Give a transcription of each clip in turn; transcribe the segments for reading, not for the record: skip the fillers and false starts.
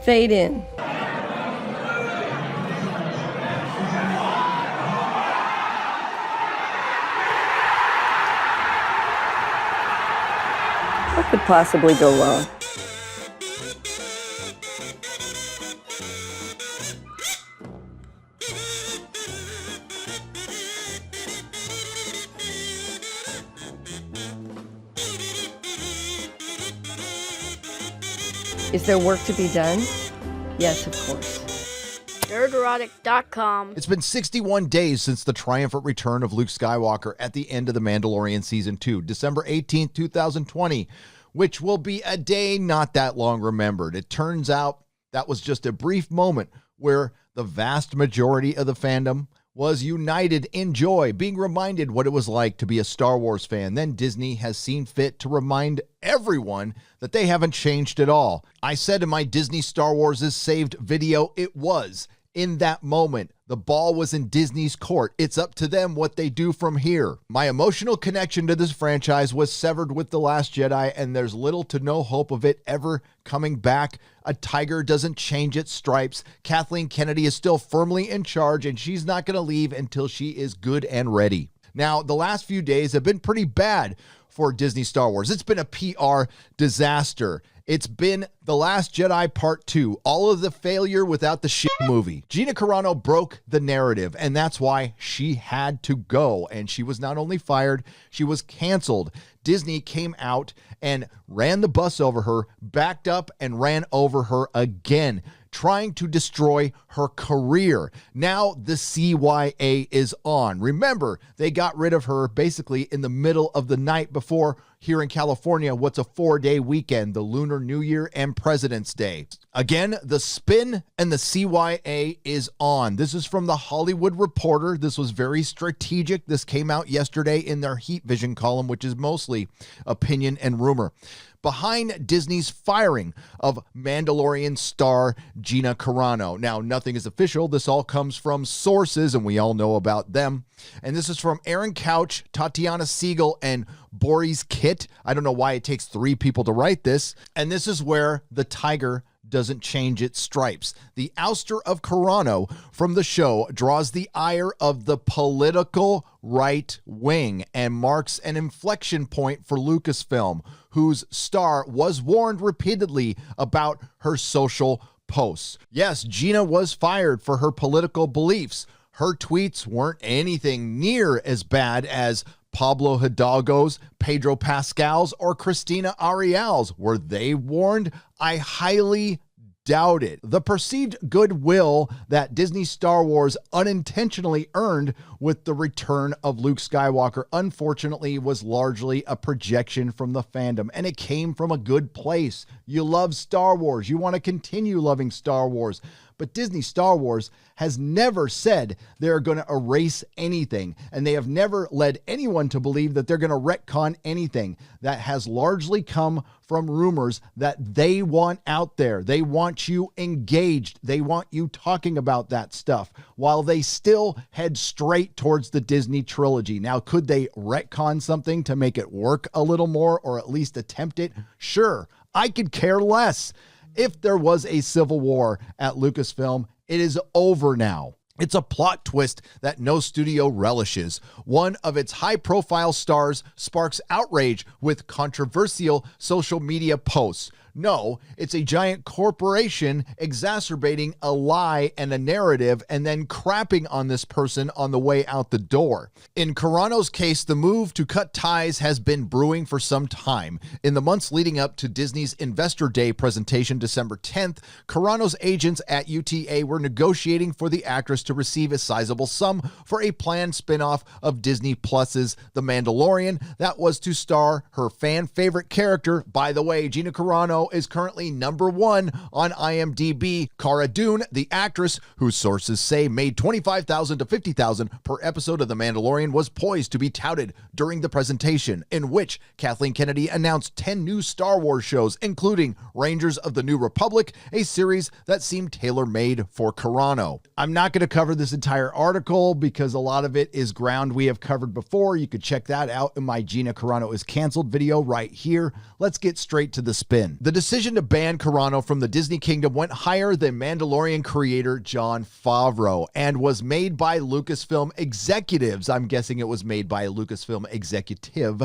Fade in. What could possibly go wrong? Is there work to be done? Yes, of course. Nerdrotic.com. It's been 61 days since the triumphant return of Luke Skywalker at the end of The Mandalorian Season 2, December 18th, 2020, which will be a day not that long remembered. It turns out that was just a brief moment where the vast majority of the fandom was united in joy, being reminded what it was like to be a Star Wars fan. Then Disney has seen fit to remind everyone that they haven't changed at all. I said in my Disney Star Wars is saved video, it was. In that moment, the ball was in Disney's court. It's up to them what they do from here. My emotional connection to this franchise was severed with The Last Jedi, and there's little to no hope of it ever coming back. A tiger doesn't change its stripes. Kathleen Kennedy is still firmly in charge, and she's not going to leave until she is good and ready. Now, the last few days have been pretty bad for Disney Star Wars. It's been a PR disaster. It's been The Last Jedi Part 2, all of the failure without the shit movie. Gina Carano broke the narrative, and that's why she had to go. And she was not only fired, she was canceled. Disney came out and ran the bus over her, backed up and ran over her again, trying to destroy her career. Now the CYA is on. Remember, they got rid of her basically in the middle of the night before, here in California, what's a 4-day weekend, the Lunar New Year and President's Day. Again, the spin and the CYA is on. This is from The Hollywood Reporter. This was very strategic. This came out yesterday in their Heat Vision column, which is mostly opinion and rumor. Behind Disney's firing of Mandalorian star Gina Carano. Now, nothing is official. This all comes from sources, and we all know about them. And this is from Aaron Couch, Tatiana Siegel, and Boris Kitt. I don't know why it takes 3 people to write this. And this is where the tiger doesn't change its stripes. The ouster of Carano from the show draws the ire of the political right wing and marks an inflection point for Lucasfilm, whose star was warned repeatedly about her social posts. Yes, Gina was fired for her political beliefs. Her tweets weren't anything near as bad as Pablo Hidalgo's, Pedro Pascal's, or Christina Ariel's. Were they warned? I highly doubt it. The perceived goodwill that Disney Star Wars unintentionally earned with the return of Luke Skywalker, unfortunately, was largely a projection from the fandom, and it came from a good place. You love Star Wars. You want to continue loving Star Wars. But Disney Star Wars has never said they're going to erase anything, and they have never led anyone to believe that they're going to retcon anything. That has largely come from rumors that they want out there. They want you engaged. They want you talking about that stuff while they still head straight towards the Disney trilogy. Now, could they retcon something to make it work a little more, or at least attempt it? Sure, I could care less. If there was a civil war at Lucasfilm, it is over now. It's a plot twist that no studio relishes. One of its high-profile stars sparks outrage with controversial social media posts. No, it's a giant corporation exacerbating a lie and a narrative and then crapping on this person on the way out the door. In Carano's case, the move to cut ties has been brewing for some time. In the months leading up to Disney's Investor Day presentation December 10th, Carano's agents at UTA were negotiating for the actress to receive a sizable sum for a planned spinoff of Disney Plus's The Mandalorian that was to star her fan favorite character. By the way, Gina Carano is currently #1 on IMDb. Cara Dune, the actress, whose sources say made $25,000 to $50,000 per episode of The Mandalorian, was poised to be touted during the presentation, in which Kathleen Kennedy announced 10 new Star Wars shows, including Rangers of the New Republic, a series that seemed tailor-made for Carano. I'm not going to cover this entire article because a lot of it is ground we have covered before. You could check that out in my Gina Carano is canceled video right here. Let's get straight to the spin. The The decision to ban Carano from the Disney Kingdom went higher than Mandalorian creator Jon Favreau and was made by Lucasfilm executives. I'm guessing it was made by a Lucasfilm executive.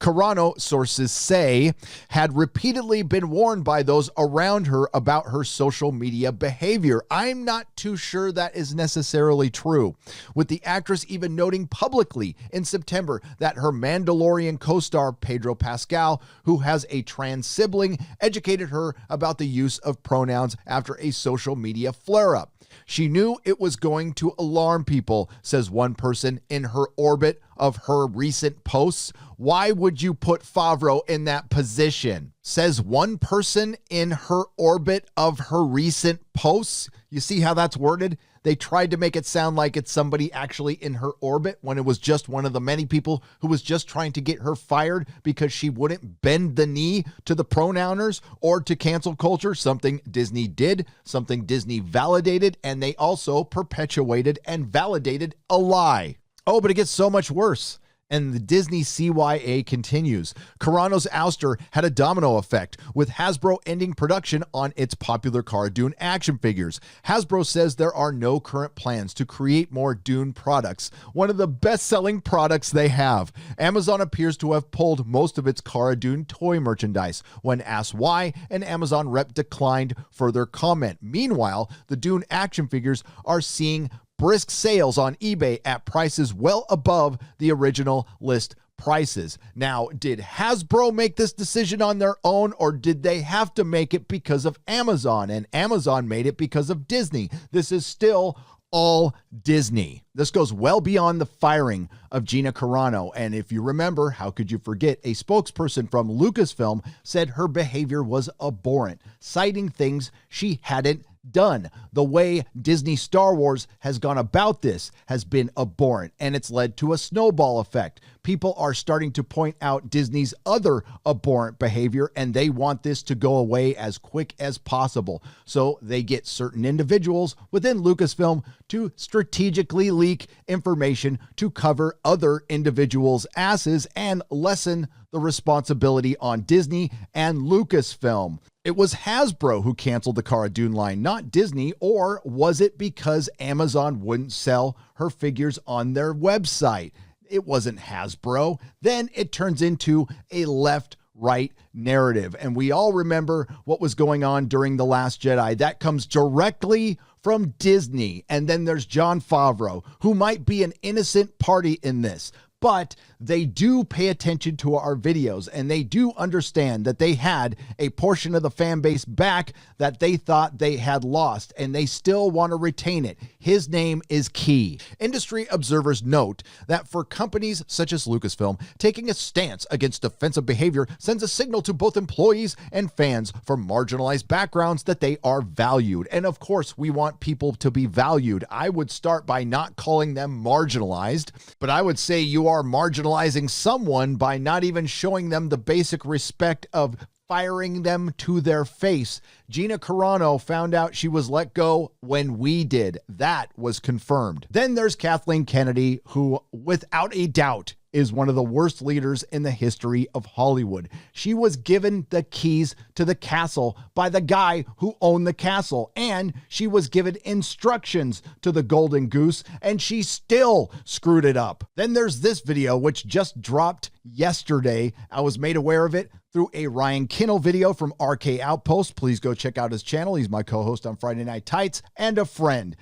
Carano, sources say, had repeatedly been warned by those around her about her social media behavior. I'm not too sure that is necessarily true, with the actress even noting publicly in September that her Mandalorian co-star Pedro Pascal, who has a trans sibling, educated her about the use of pronouns after a social media flare-up. She knew it was going to alarm people, says one person in her orbit of her recent posts. Why would you put Favreau in that position? Says one person in her orbit of her recent posts. You see how that's worded? They tried to make it sound like it's somebody actually in her orbit when it was just one of the many people who was just trying to get her fired because she wouldn't bend the knee to the pronouners or to cancel culture, something Disney did, something Disney validated, and they also perpetuated and validated a lie. Oh, but it gets so much worse. And the Disney CYA continues. Carano's ouster had a domino effect, with Hasbro ending production on its popular Cara Dune action figures. Hasbro says there are no current plans to create more Dune products, one of the best-selling products they have. Amazon appears to have pulled most of its Cara Dune toy merchandise. When asked why, an Amazon rep declined further comment. Meanwhile, the Dune action figures are seeing brisk sales on eBay at prices well above the original list prices. Now, did Hasbro make this decision on their own, or did they have to make it because of Amazon? And Amazon made it because of Disney. This is still all Disney. This goes well beyond the firing of Gina Carano. And if you remember, how could you forget, a spokesperson from Lucasfilm said her behavior was abhorrent, citing things she hadn't done. The way Disney Star Wars has gone about this has been abhorrent, and it's led to a snowball effect. People are starting to point out Disney's other abhorrent behavior, and they want this to go away as quick as possible. So they get certain individuals within Lucasfilm to strategically leak information to cover other individuals' asses and lessen the responsibility on Disney and Lucasfilm. It was Hasbro who canceled the Cara Dune line, not Disney, or was it because Amazon wouldn't sell her figures on their website? It wasn't Hasbro. Then it turns into a left-right narrative. And we all remember what was going on during The Last Jedi. That comes directly from Disney. And then there's Jon Favreau, who might be an innocent party in this. But they do pay attention to our videos, and they do understand that they had a portion of the fan base back that they thought they had lost, and they still want to retain it. His name is key. Industry observers note that for companies such as Lucasfilm, taking a stance against offensive behavior sends a signal to both employees and fans from marginalized backgrounds that they are valued. And of course, we want people to be valued. I would start by not calling them marginalized, but I would say you are marginalizing someone by not even showing them the basic respect of firing them to their face. Gina Carano found out she was let go when we did. That was confirmed. Then there's Kathleen Kennedy, who without a doubt is one of the worst leaders in the history of Hollywood. She was given the keys to the castle by the guy who owned the castle, and she was given instructions to the Golden Goose, and she still screwed it up. Then there's this video, which just dropped yesterday. I was made aware of it through a Ryan Kinnell video from RK Outpost. Please go check out his channel. He's my co-host on Friday Night Tights and a friend.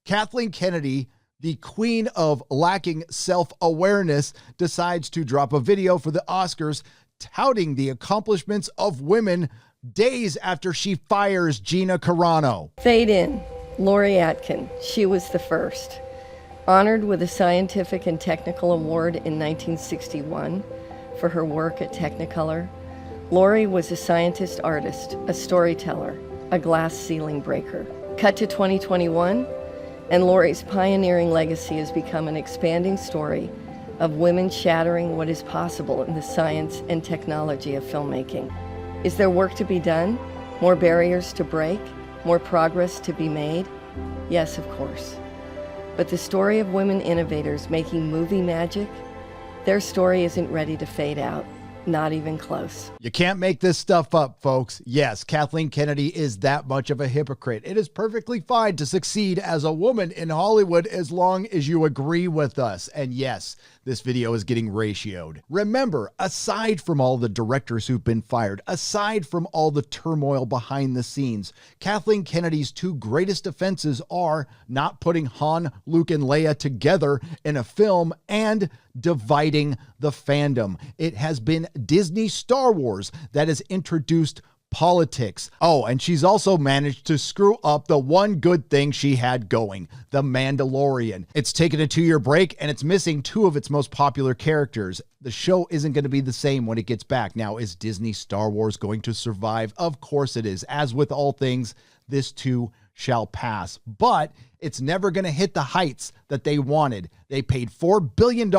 Kathleen Kennedy, the queen of lacking self-awareness, decides to drop a video for the Oscars touting the accomplishments of women days after she fires Gina Carano. Fade in. Laurie Atkin. She was the first. Honored with a Scientific and Technical Award in 1961 for her work at Technicolor, Laurie was a scientist artist, a storyteller, a glass ceiling breaker. Cut to 2021, and Laurie's pioneering legacy has become an expanding story of women shattering what is possible in the science and technology of filmmaking. Is there work to be done? More barriers to break? More progress to be made? Yes, of course. But the story of women innovators making movie magic, their story isn't ready to fade out. Not even close. You can't make this stuff up, folks. Yes, Kathleen Kennedy is that much of a hypocrite. It is perfectly fine to succeed as a woman in Hollywood as long as you agree with us. And yes, this video is getting ratioed. Remember, aside from all the directors who've been fired, aside from all the turmoil behind the scenes, Kathleen Kennedy's two greatest offenses are not putting Han, Luke, and Leia together in a film and dividing the fandom. It has been Disney Star Wars that has introduced politics. Oh, and she's also managed to screw up the one good thing she had going, The Mandalorian. It's taken a 2-year break and it's missing 2 of its most popular characters. The show isn't going to be the same when it gets back. Now, is Disney Star Wars going to survive? Of course it is. As with all things, this too shall pass. But it's never going to hit the heights that they wanted. They paid $4 billion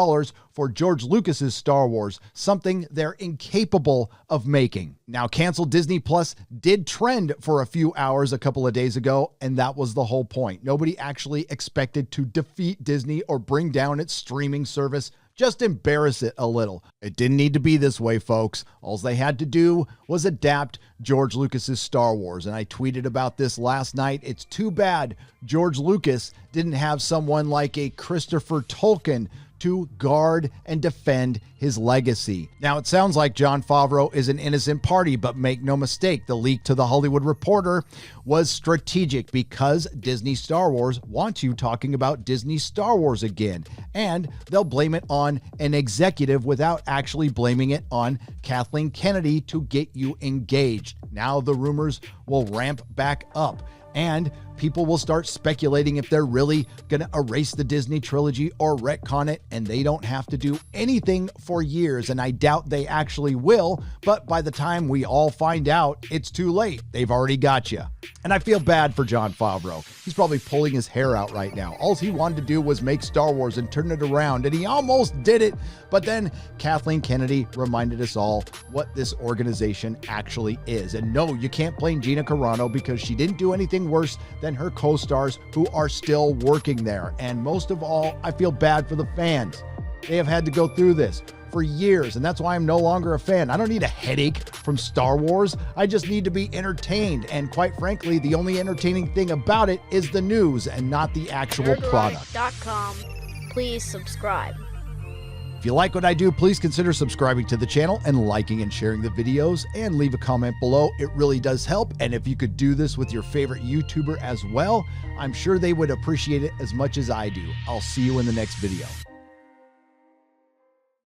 for George Lucas's Star Wars, something they're incapable of making. Now, canceled Disney Plus did trend for a few hours a couple of days ago, and that was the whole point. Nobody actually expected to defeat Disney or bring down its streaming service. Just embarrass it a little. It didn't need to be this way, folks. All they had to do was adapt George Lucas's Star Wars. And I tweeted about this last night. It's too bad George Lucas didn't have someone like a Christopher Tolkien to guard and defend his legacy. Now, it sounds like Jon Favreau is an innocent party, but make no mistake, the leak to The Hollywood Reporter was strategic because Disney Star Wars wants you talking about Disney Star Wars again, and they'll blame it on an executive without actually blaming it on Kathleen Kennedy to get you engaged. Now the rumors will ramp back up, and people will start speculating if they're really going to erase the Disney trilogy or retcon it, and they don't have to do anything for years, and I doubt they actually will, but by the time we all find out, it's too late. They've already got you. And I feel bad for Jon Favreau. He's probably pulling his hair out right now. All he wanted to do was make Star Wars and turn it around, and he almost did it, but then Kathleen Kennedy reminded us all what this organization actually is. And no, you can't blame Gina Carano because she didn't do anything worse than her co-stars who are still working there. And most of all, I feel bad for the fans. They have had to go through this for years, and that's why I'm no longer a fan. I don't need a headache from Star Wars. I just need to be entertained. And quite frankly, the only entertaining thing about it is the news and not the actual product. Nerdrotic.com. Please subscribe. If you like what I do, please consider subscribing to the channel and liking and sharing the videos, and leave a comment below. It really does help. And if you could do this with your favorite YouTuber as well, I'm sure they would appreciate it as much as I do. I'll see you in the next video.